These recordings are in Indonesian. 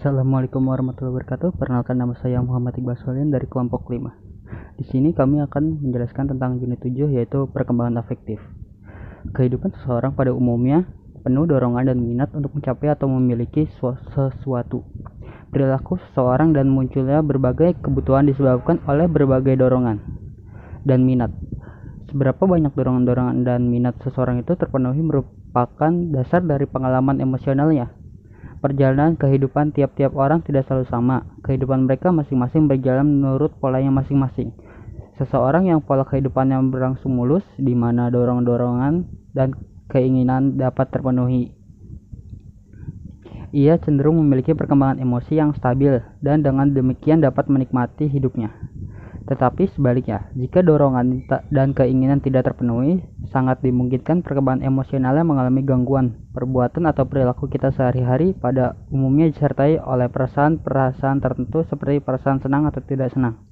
Assalamualaikum warahmatullahi wabarakatuh. Perkenalkan, nama saya Muhammad Iqbal Solihin dari kelompok 5. Di sini kami akan menjelaskan tentang unit 7, yaitu perkembangan afektif. Kehidupan seseorang pada umumnya penuh dorongan dan minat untuk mencapai atau memiliki sesuatu. Perilaku seseorang dan munculnya berbagai kebutuhan disebabkan oleh berbagai dorongan dan minat. Seberapa banyak dorongan-dorongan dan minat seseorang itu terpenuhi merupakan dasar dari pengalaman emosionalnya. Perjalanan kehidupan tiap-tiap orang tidak selalu sama. Kehidupan mereka masing-masing berjalan menurut polanya masing-masing. Seseorang yang pola kehidupannya berlangsung mulus, di mana dorongan-dorongan dan keinginan dapat terpenuhi, ia cenderung memiliki perkembangan emosi yang stabil dan dengan demikian dapat menikmati hidupnya. Tetapi sebaliknya, jika dorongan dan keinginan tidak terpenuhi, sangat dimungkinkan perkembangan emosionalnya mengalami gangguan. Perbuatan atau perilaku kita sehari-hari pada umumnya disertai oleh perasaan-perasaan tertentu seperti perasaan senang atau tidak senang.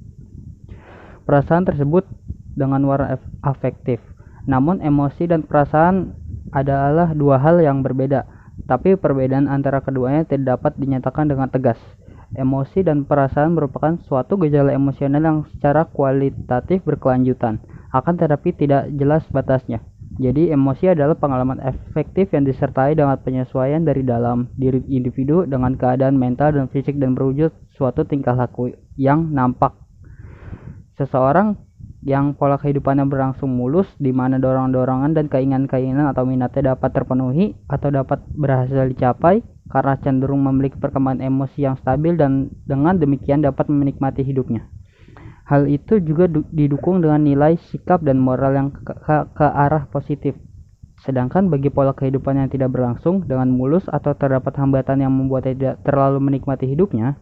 Perasaan tersebut dengan warna afektif. Namun emosi dan perasaan adalah dua hal yang berbeda, tapi perbedaan antara keduanya tidak dapat dinyatakan dengan tegas. Emosi dan perasaan merupakan suatu gejala emosional yang secara kualitatif berkelanjutan, akan tetapi tidak jelas batasnya. Jadi, emosi adalah pengalaman afektif yang disertai dengan penyesuaian dari dalam diri individu dengan keadaan mental dan fisik dan berwujud suatu tingkah laku yang nampak. Seseorang yang pola kehidupannya berlangsung mulus, di mana dorongan-dorongan dan keinginan-keinginan atau minatnya dapat terpenuhi atau dapat berhasil dicapai, karena cenderung memiliki perkembangan emosi yang stabil dan dengan demikian dapat menikmati hidupnya. Hal itu juga didukung dengan nilai, sikap, dan moral yang ke arah positif. Sedangkan bagi pola kehidupan yang tidak berlangsung dengan mulus atau terdapat hambatan yang membuatnya tidak terlalu menikmati hidupnya,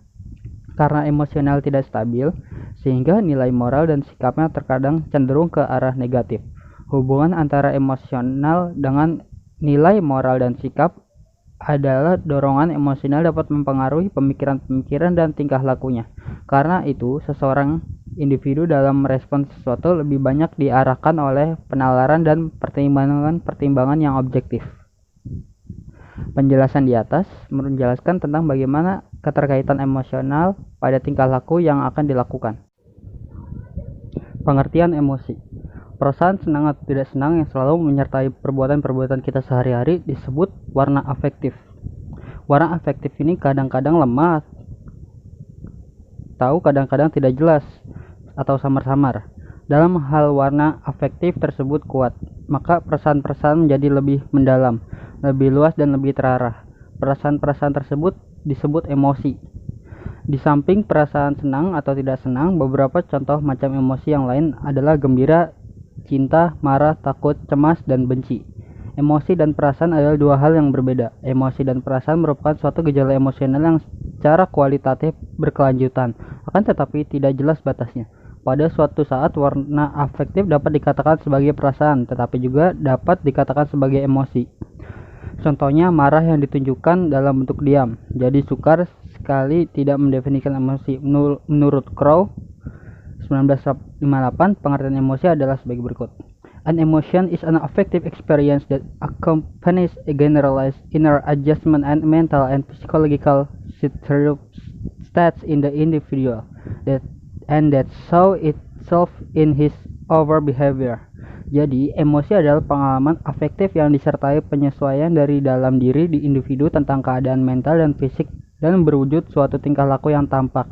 karena emosional tidak stabil, sehingga nilai moral dan sikapnya terkadang cenderung ke arah negatif. Hubungan antara emosional dengan nilai moral dan sikap adalah dorongan emosional dapat mempengaruhi pemikiran-pemikiran dan tingkah lakunya. Karena itu, seseorang individu dalam merespons sesuatu lebih banyak diarahkan oleh penalaran dan pertimbangan yang objektif. Penjelasan di atas menjelaskan tentang bagaimana keterkaitan emosional pada tingkah laku yang akan dilakukan. Pengertian emosi. Perasaan senang atau tidak senang yang selalu menyertai perbuatan-perbuatan kita sehari-hari disebut warna afektif. Warna afektif ini kadang-kadang lemah atau kadang-kadang tidak jelas atau samar-samar. Dalam hal warna afektif tersebut kuat, maka perasaan-perasaan menjadi lebih mendalam, lebih luas dan lebih terarah. Perasaan-perasaan tersebut disebut emosi. Di samping perasaan senang atau tidak senang, beberapa contoh macam emosi yang lain adalah gembira, cinta, marah, takut, cemas, dan benci. Emosi dan perasaan adalah dua hal yang berbeda. Emosi dan perasaan merupakan suatu gejala emosional yang secara kualitatif berkelanjutan, akan tetapi tidak jelas batasnya. Pada suatu saat, warna afektif dapat dikatakan sebagai perasaan, tetapi juga dapat dikatakan sebagai emosi. Contohnya, marah yang ditunjukkan dalam bentuk diam. Jadi sukar sekali tidak mendefinisikan emosi. Menurut Crow 1958, pengertian emosi adalah sebagai berikut. An emotion is an affective experience that accompanies a generalized inner adjustment and mental and psychological states in the individual that show itself in his over behavior. Jadi, emosi adalah pengalaman afektif yang disertai penyesuaian dari dalam diri di individu tentang keadaan mental dan fisik dan berwujud suatu tingkah laku yang tampak.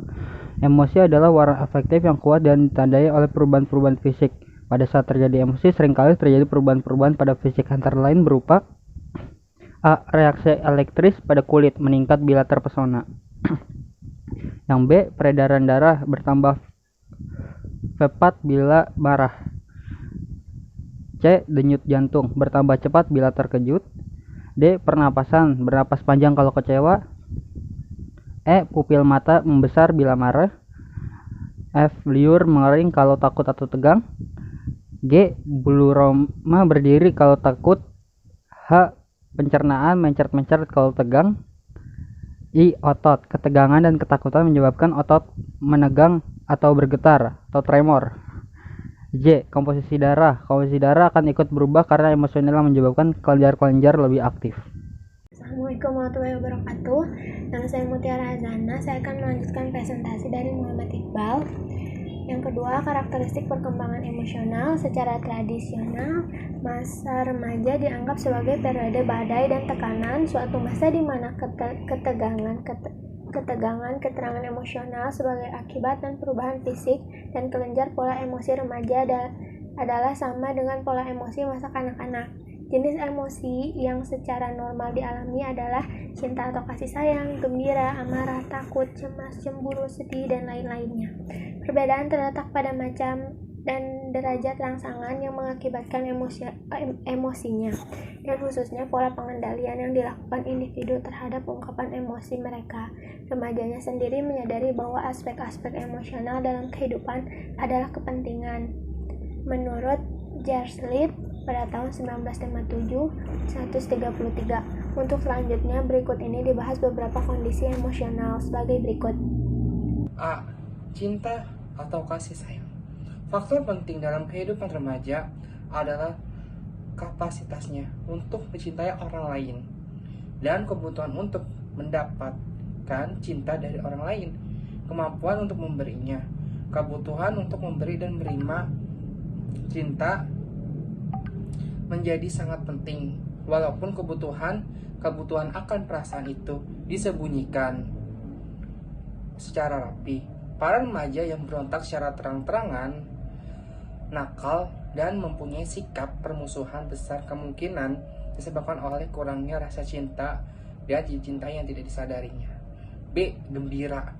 Emosi adalah warna afektif yang kuat dan ditandai oleh perubahan-perubahan fisik. Pada saat terjadi emosi, seringkali terjadi perubahan-perubahan pada fisik, antara lain berupa A. Reaksi elektris pada kulit meningkat bila terpesona. Yang B. Peredaran darah bertambah cepat bila marah. C. Denyut jantung bertambah cepat bila terkejut. D. Pernapasan bernapas panjang kalau kecewa. E. Pupil mata membesar bila marah. F. Liur mengering kalau takut atau tegang. G. Bulu roma berdiri kalau takut. H. Pencernaan mencret-mencret kalau tegang. I. Otot. Ketegangan dan ketakutan menyebabkan otot menegang atau bergetar atau tremor. J. Komposisi darah. Komposisi darah akan ikut berubah karena emosional yang menyebabkan kelenjar-kelenjar lebih aktif. Assalamualaikum warahmatullahi wabarakatuh. Nama saya Mutiara Hazana. Saya akan melanjutkan presentasi dari Muhammad Iqbal. Yang kedua, karakteristik perkembangan emosional. Secara tradisional, masa remaja dianggap sebagai periode badai dan tekanan, suatu masa di mana ketegangan, keterangan emosional sebagai akibat dan perubahan fisik dan kelenjar pola emosi remaja adalah sama dengan pola emosi masa kanak-kanak. Jenis emosi yang secara normal dialami adalah cinta atau kasih sayang, gembira, amarah, takut, cemas, cemburu, sedih, dan lain-lainnya. Perbedaan terletak pada macam dan derajat rangsangan yang mengakibatkan emosinya, dan khususnya pola pengendalian yang dilakukan individu terhadap ungkapan emosi mereka. Remajanya sendiri menyadari bahwa aspek-aspek emosional dalam kehidupan adalah kepentingan. Menurut Jarslit pada tahun 1957-133. Untuk selanjutnya, berikut ini dibahas beberapa kondisi emosional sebagai berikut. A. Cinta atau kasih sayang. Faktor penting dalam kehidupan remaja adalah kapasitasnya untuk mencintai orang lain dan kebutuhan untuk mendapatkan cinta dari orang lain, kemampuan untuk memberinya, kebutuhan untuk memberi dan menerima cinta menjadi sangat penting, walaupun kebutuhan akan perasaan itu disembunyikan secara rapi. Para remaja yang berontak secara terang-terangan, nakal, dan mempunyai sikap permusuhan besar kemungkinan disebabkan oleh kurangnya rasa cinta dan cinta yang tidak disadarinya. B. Gembira.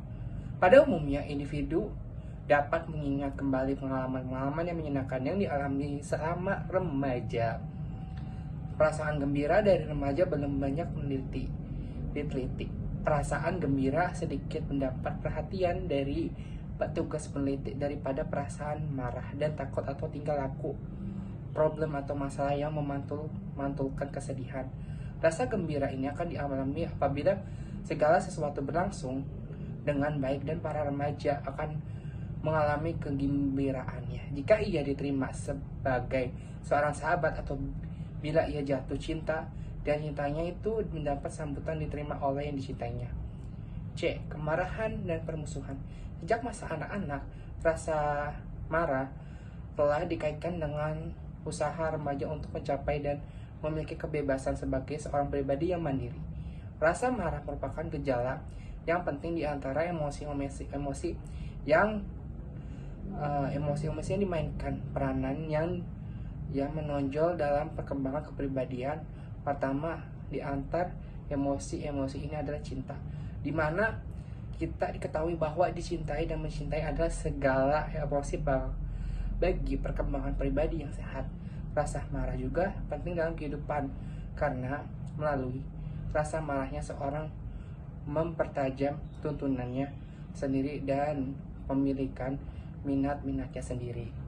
Pada umumnya, individu dapat mengingat kembali pengalaman-pengalaman yang menyenangkan yang dialami selama remaja. Perasaan gembira dari remaja belum banyak diteliti. Perasaan gembira sedikit mendapat perhatian dari petugas peneliti daripada perasaan marah dan takut atau tingkah laku, problem atau masalah yang memantulkan kesedihan. Rasa gembira ini akan dialami apabila segala sesuatu berlangsung dengan baik dan para remaja akan mengalami kegembiraannya jika ia diterima sebagai seorang sahabat atau bila ia jatuh cinta dan cintanya itu mendapat sambutan diterima oleh yang dicintainya. C. Kemarahan dan permusuhan. Sejak masa anak-anak, rasa marah telah dikaitkan dengan usaha remaja untuk mencapai dan memiliki kebebasan sebagai seorang pribadi yang mandiri. Rasa marah merupakan gejala yang penting di antara emosi-emosi yang dimainkan peranan yang menonjol dalam perkembangan kepribadian. Pertama di antar emosi-emosi ini adalah cinta, di mana kita diketahui bahwa dicintai dan mencintai adalah segala emosi bagi perkembangan pribadi yang sehat. Rasa marah juga penting dalam kehidupan karena melalui rasa marahnya seorang mempertajam tuntunannya sendiri dan memiliki minat-minatnya sendiri.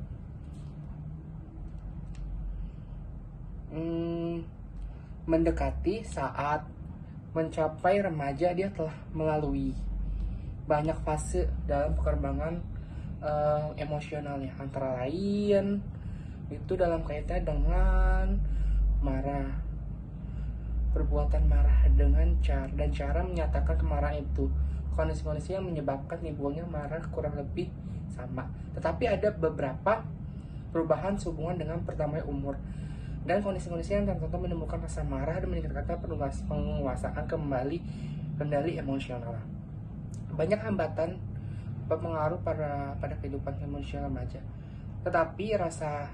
Mendekati saat mencapai remaja, dia telah melalui banyak fase dalam perkembangan emosionalnya, antara lain itu dalam kaitan dengan marah, perbuatan marah dengan cara menyatakan kemarahan itu. Kondisi-kondisi yang menyebabkan timbulnya marah kurang lebih sama, tetapi ada beberapa perubahan sehubungan dengan pertamanya umur dan kondisi-kondisi yang tertentu menimbulkan rasa marah dan meningkatkan penguasaan kendali emosional. Banyak hambatan berpengaruh pada kehidupan emosional remaja, tetapi rasa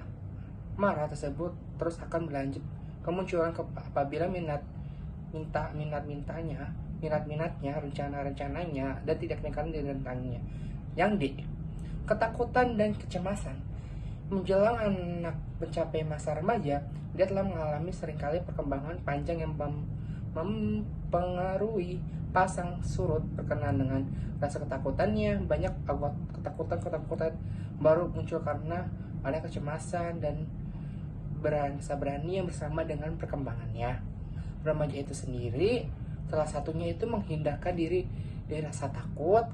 marah tersebut terus akan berlanjut kemunculan apabila minat-minatnya, rencana-rencananya, dan tidak tindakan ditentangnya. Yang D. Ketakutan dan kecemasan. Menjelang anak mencapai masa remaja, dia telah mengalami seringkali perkembangan panjang yang mempengaruhi pasang surut berkenaan dengan rasa ketakutannya. Banyak ketakutan baru muncul karena ada kecemasan dan berani yang bersama dengan perkembangannya. Remaja itu sendiri, salah satunya itu menghindarkan diri dari rasa takut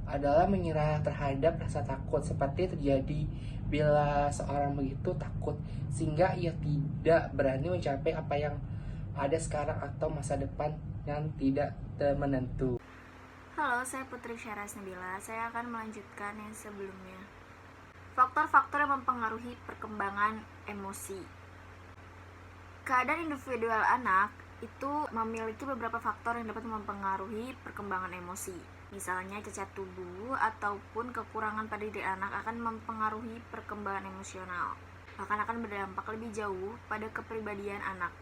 adalah menyerah terhadap rasa takut, seperti terjadi bila seorang begitu takut sehingga ia tidak berani mencapai apa yang ada sekarang atau masa depan yang tidak menentu. Halo, saya Putri Syaras Nabila. Saya akan melanjutkan yang sebelumnya. Faktor-faktor yang mempengaruhi perkembangan emosi. Keadaan individual anak itu memiliki beberapa faktor yang dapat mempengaruhi perkembangan emosi. Misalnya cacat tubuh ataupun kekurangan pada diri anak akan mempengaruhi perkembangan emosional. Bahkan akan berdampak lebih jauh pada kepribadian anak.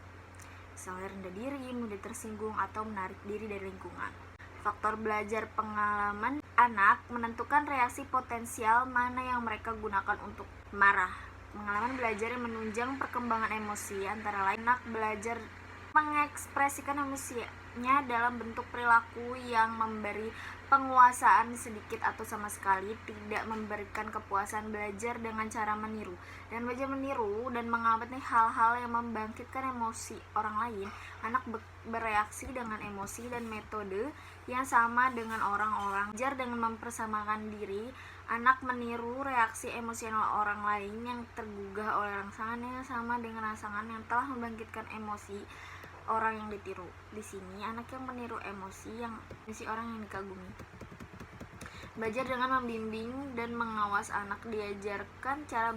Misalnya rendah diri, mudah tersinggung, atau menarik diri dari lingkungan. Faktor belajar pengalaman anak menentukan reaksi potensial mana yang mereka gunakan untuk marah. Pengalaman belajar yang menunjang perkembangan emosi antara lain anak belajar mengekspresikan emosinya dalam bentuk perilaku yang memberi penguasaan sedikit atau sama sekali tidak memberikan kepuasan, belajar dengan cara meniru dan belajar meniru dan mengamati hal-hal yang membangkitkan emosi orang lain. Anak bereaksi dengan emosi dan metode yang sama dengan orang-orang. Belajar dengan mempersamakan diri, anak meniru reaksi emosional orang lain yang tergugah oleh rangsangan yang sama dengan rangsangan yang telah membangkitkan emosi orang yang ditiru. Di sini anak yang meniru emosi orang yang dikagumi. Belajar dengan membimbing dan mengawas anak, diajarkan cara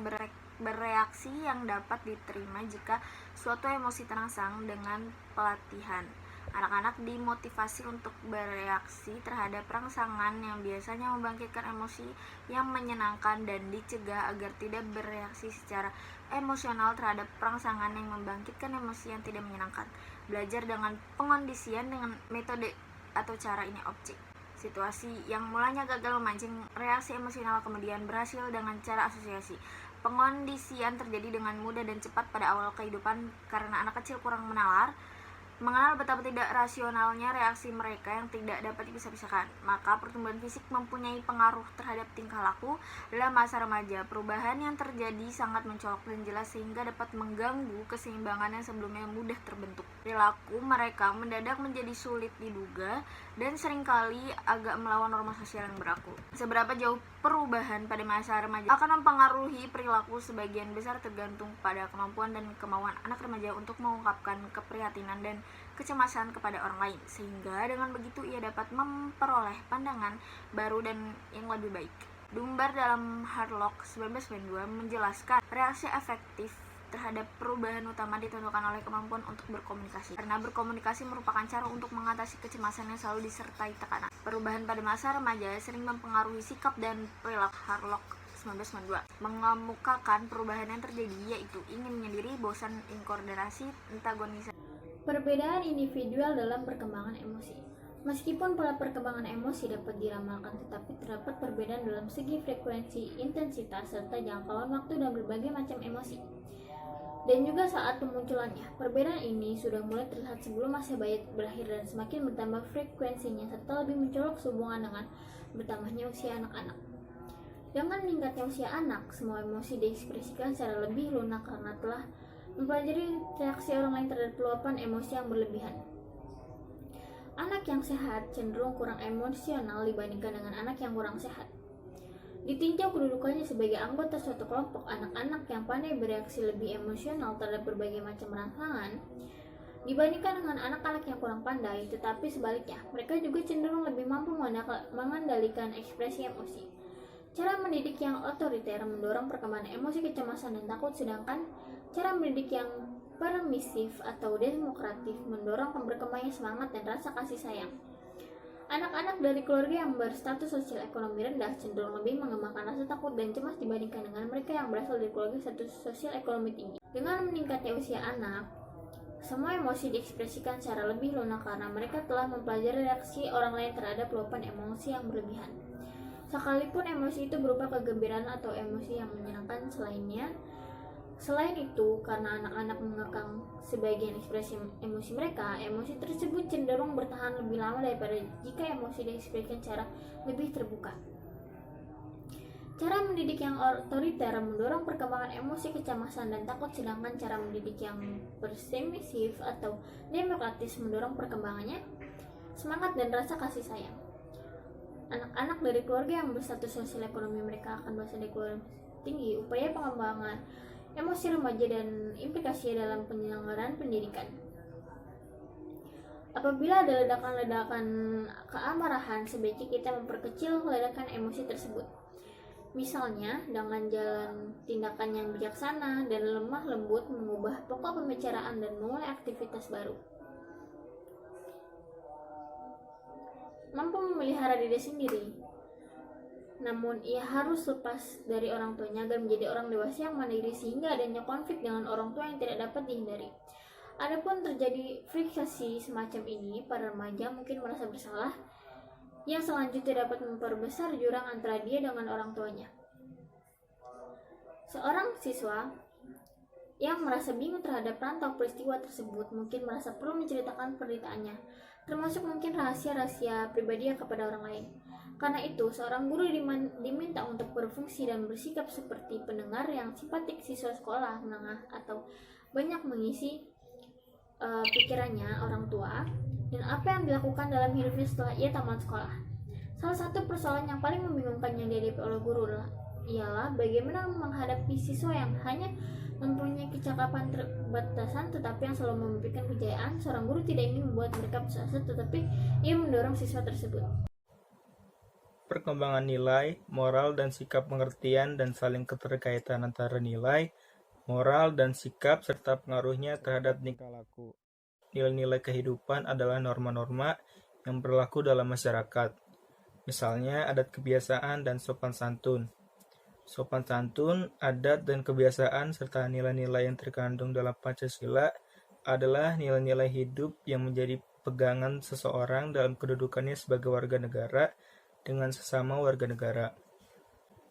bereaksi yang dapat diterima jika suatu emosi terangsang dengan pelatihan. Anak-anak dimotivasi untuk bereaksi terhadap rangsangan yang biasanya membangkitkan emosi yang menyenangkan dan dicegah agar tidak bereaksi secara emosional terhadap rangsangan yang membangkitkan emosi yang tidak menyenangkan. Belajar dengan pengondisian dengan metode atau cara ini objek. Situasi yang mulanya gagal memancing reaksi emosional kemudian berhasil dengan cara asosiasi. Pengondisian terjadi dengan mudah dan cepat pada awal kehidupan karena anak kecil kurang mengenal betapa tidak rasionalnya reaksi mereka yang tidak dapat dipisah-pisahkan. Maka pertumbuhan fisik mempunyai pengaruh terhadap tingkah laku dalam masa remaja. Perubahan yang terjadi sangat mencolok dan jelas sehingga dapat mengganggu keseimbangan yang sebelumnya mudah terbentuk. Perilaku mereka mendadak menjadi sulit diduga dan seringkali agak melawan norma sosial yang berlaku. Seberapa jauh perubahan pada masa remaja akan mempengaruhi perilaku sebagian besar tergantung pada kemampuan dan kemauan anak remaja untuk mengungkapkan keprihatinan dan kecemasan kepada orang lain, sehingga dengan begitu ia dapat memperoleh pandangan baru dan yang lebih baik. Dunbar dalam Harlock 1992 menjelaskan reaksi efektif terhadap perubahan utama ditentukan oleh kemampuan untuk berkomunikasi. Karena berkomunikasi merupakan cara untuk mengatasi kecemasan yang selalu disertai tekanan. Perubahan pada masa remaja sering mempengaruhi sikap dan perilaku. Harlock 1992 mengemukakan perubahan yang terjadi yaitu ingin menyendiri, bosan, inkoordinasi, antagonisasi. Perbedaan individual dalam perkembangan emosi. Meskipun pola perkembangan emosi dapat diramalkan, tetapi terdapat perbedaan dalam segi frekuensi, intensitas, serta jangkauan waktu dan berbagai macam emosi. Dan juga saat pemunculannya. Perbedaan ini sudah mulai terlihat sebelum masa bayi berakhir dan semakin bertambah frekuensinya serta lebih mencolok sehubungan dengan bertambahnya usia anak-anak. Dengan meningkatnya usia anak, semua emosi diekspresikan secara lebih lunak karena telah mempelajari reaksi orang lain terhadap luapan emosi yang berlebihan. Anak yang sehat cenderung kurang emosional dibandingkan dengan anak yang kurang sehat. Ditinjau kedudukannya sebagai anggota suatu kelompok, anak-anak yang pandai bereaksi lebih emosional terhadap berbagai macam rangsangan dibandingkan dengan anak-anak yang kurang pandai, tetapi sebaliknya, mereka juga cenderung lebih mampu mengendalikan ekspresi emosi. Cara mendidik yang otoriter mendorong perkembangan emosi kecemasan dan takut, sedangkan cara mendidik yang permisif atau demokratif mendorong berkembangnya semangat dan rasa kasih sayang. Anak-anak dari keluarga yang berstatus sosial ekonomi rendah cenderung lebih mengembangkan rasa takut dan cemas dibandingkan dengan mereka yang berasal dari keluarga status sosial ekonomi tinggi. Dengan meningkatnya usia anak, semua emosi diekspresikan secara lebih lunak karena mereka telah mempelajari reaksi orang lain terhadap luapan emosi yang berlebihan. Sekalipun emosi itu berupa kegembiraan atau emosi yang menyenangkan Selain itu, karena anak-anak mengekang sebagian ekspresi emosi mereka, emosi tersebut cenderung bertahan lebih lama daripada jika emosi diekspresikan secara lebih terbuka. Cara mendidik yang otoriter mendorong perkembangan emosi kecemasan dan takut, sedangkan cara mendidik yang permisif atau demokratis mendorong perkembangannya semangat dan rasa kasih sayang. Anak-anak dari keluarga yang berstatus sosial ekonomi mereka akan berasal dari keluarga tinggi. Upaya pengembangan emosi remaja dan implikasinya dalam penyelenggaraan pendidikan. Apabila ada ledakan-ledakan keamarahan, sebaiknya kita memperkecil ledakan emosi tersebut. Misalnya, dengan jalan tindakan yang bijaksana dan lemah lembut mengubah pokok pembicaraan dan memulai aktivitas baru. Mampu memelihara diri sendiri, namun ia harus lepas dari orang tuanya agar menjadi orang dewasa yang mandiri sehingga adanya konflik dengan orang tua yang tidak dapat dihindari. Adapun terjadi friksasi semacam ini, para remaja mungkin merasa bersalah, yang selanjutnya dapat memperbesar jurang antara dia dengan orang tuanya. Seorang siswa yang merasa bingung terhadap rantau peristiwa tersebut mungkin merasa perlu menceritakan penderitaannya, termasuk mungkin rahasia-rahasia pribadinya kepada orang lain. Karena itu, seorang guru diminta untuk berfungsi dan bersikap seperti pendengar yang simpatik siswa sekolah menengah atau banyak mengisi pikirannya orang tua dan apa yang dilakukan dalam hidupnya setelah ia tamat sekolah. Salah satu persoalan yang paling membingungkan yang dihadapi oleh guru ialah bagaimana menghadapi siswa yang hanya mempunyai kecakapan terbatasan tetapi yang selalu memimpikan kejayaan. Seorang guru tidak ingin membuat mereka putus asa, tetapi ia mendorong siswa tersebut. Perkembangan nilai, moral, dan sikap pengertian dan saling keterkaitan antara nilai, moral, dan sikap, serta pengaruhnya terhadap tingkah laku. Nilai-nilai kehidupan adalah norma-norma yang berlaku dalam masyarakat. Misalnya, adat kebiasaan dan sopan santun. Sopan santun, adat, dan kebiasaan, serta nilai-nilai yang terkandung dalam Pancasila adalah nilai-nilai hidup yang menjadi pegangan seseorang dalam kedudukannya sebagai warga negara dengan sesama warga negara.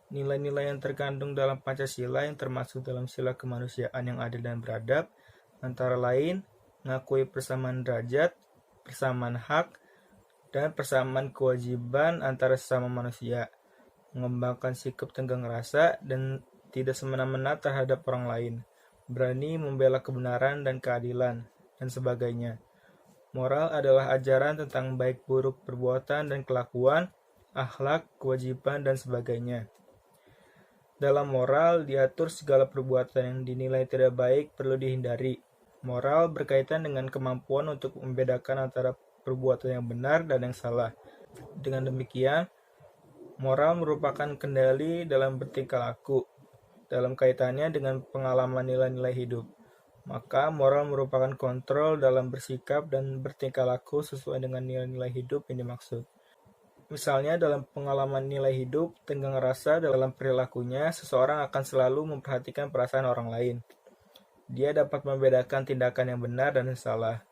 Nilai-nilai yang terkandung dalam Pancasila yang termasuk dalam sila kemanusiaan yang adil dan beradab, antara lain, mengakui persamaan derajat, persamaan hak, dan persamaan kewajiban antara sesama manusia, mengembangkan sikap tenggang rasa dan tidak semena-mena terhadap orang lain, berani membela kebenaran dan keadilan, dan sebagainya. Moral adalah ajaran tentang baik buruk perbuatan dan kelakuan, akhlak, kewajiban, dan sebagainya. Dalam moral, diatur segala perbuatan yang dinilai tidak baik perlu dihindari. Moral berkaitan dengan kemampuan untuk membedakan antara perbuatan yang benar dan yang salah. Dengan demikian, moral merupakan kendali dalam bertingkah laku, dalam kaitannya dengan pengalaman nilai-nilai hidup. Maka, moral merupakan kontrol dalam bersikap dan bertingkah laku sesuai dengan nilai-nilai hidup yang dimaksud. Misalnya dalam pengalaman nilai hidup, tenggang rasa dalam perilakunya, seseorang akan selalu memperhatikan perasaan orang lain. Dia dapat membedakan tindakan yang benar dan yang salah.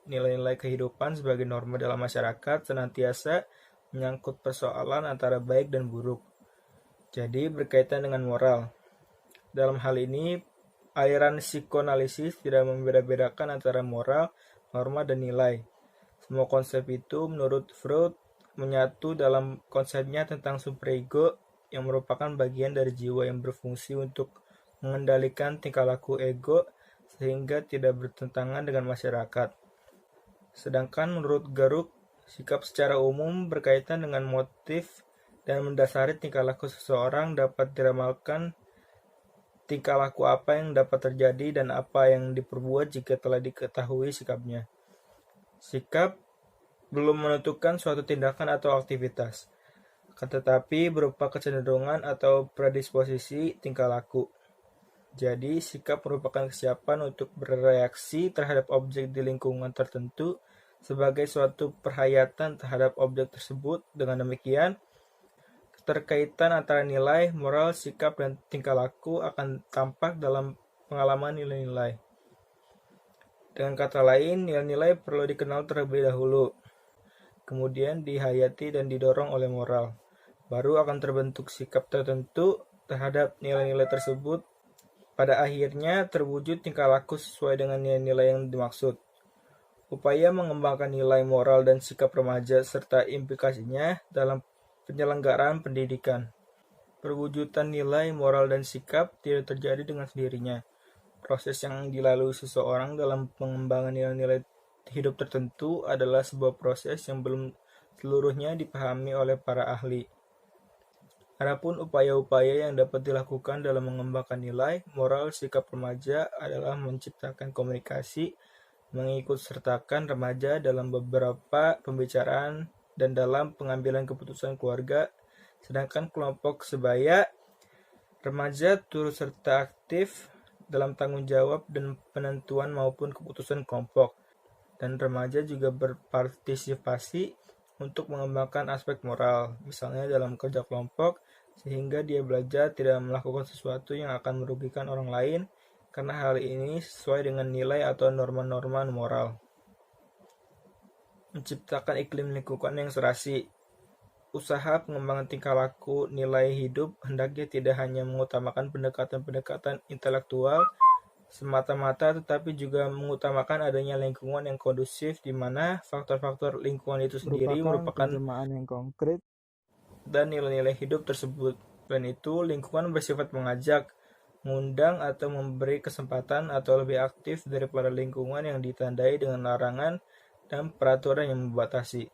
Nilai-nilai kehidupan sebagai norma dalam masyarakat senantiasa menyangkut persoalan antara baik dan buruk. Jadi berkaitan dengan moral. Dalam hal ini, aliran psikoanalisis tidak membeda-bedakan antara moral, norma, dan nilai. Semua konsep itu menurut Freud menyatu dalam konsepnya tentang superego yang merupakan bagian dari jiwa yang berfungsi untuk mengendalikan tingkah laku ego sehingga tidak bertentangan dengan masyarakat. Sedangkan menurut Garuk, sikap secara umum berkaitan dengan motif dan mendasari tingkah laku seseorang dapat diramalkan tingkah laku apa yang dapat terjadi dan apa yang diperbuat jika telah diketahui sikapnya. Sikap belum menentukan suatu tindakan atau aktivitas, tetapi berupa kecenderungan atau predisposisi tingkah laku. Jadi, sikap merupakan kesiapan untuk bereaksi terhadap objek di lingkungan tertentu sebagai suatu perhayatan terhadap objek tersebut. Dengan demikian, keterkaitan antara nilai, moral, sikap, dan tingkah laku akan tampak dalam pengalaman nilai-nilai. Dengan kata lain, nilai-nilai perlu dikenal terlebih dahulu, kemudian dihayati dan didorong oleh moral. Baru akan terbentuk sikap tertentu terhadap nilai-nilai tersebut. Pada akhirnya terwujud tingkah laku sesuai dengan nilai-nilai yang dimaksud. Upaya mengembangkan nilai moral dan sikap remaja serta implikasinya dalam penyelenggaraan pendidikan. Perwujudan nilai, moral, dan sikap tidak terjadi dengan sendirinya. Proses yang dilalui seseorang dalam pengembangan nilai-nilai hidup tertentu adalah sebuah proses yang belum seluruhnya dipahami oleh para ahli. Adapun upaya-upaya yang dapat dilakukan dalam mengembangkan nilai, moral, sikap remaja adalah menciptakan komunikasi mengikut sertakan remaja dalam beberapa pembicaraan dan dalam pengambilan keputusan keluarga, sedangkan kelompok sebaya remaja turut serta aktif dalam tanggung jawab dan penentuan maupun keputusan kelompok, dan remaja juga berpartisipasi untuk mengembangkan aspek moral, misalnya dalam kerja kelompok, sehingga dia belajar tidak melakukan sesuatu yang akan merugikan orang lain, karena hal ini sesuai dengan nilai atau norma-norma moral. Menciptakan iklim lingkungan yang serasi. Usaha pengembangan tingkah laku nilai hidup hendaknya tidak hanya mengutamakan pendekatan-pendekatan intelektual semata-mata, tetapi juga mengutamakan adanya lingkungan yang kondusif di mana faktor-faktor lingkungan itu sendiri merupakan penjelmaan yang konkret dan nilai-nilai hidup tersebut. Selain itu, lingkungan bersifat mengajak, mengundang atau memberi kesempatan atau lebih aktif daripada lingkungan yang ditandai dengan larangan dan peraturan yang membatasi.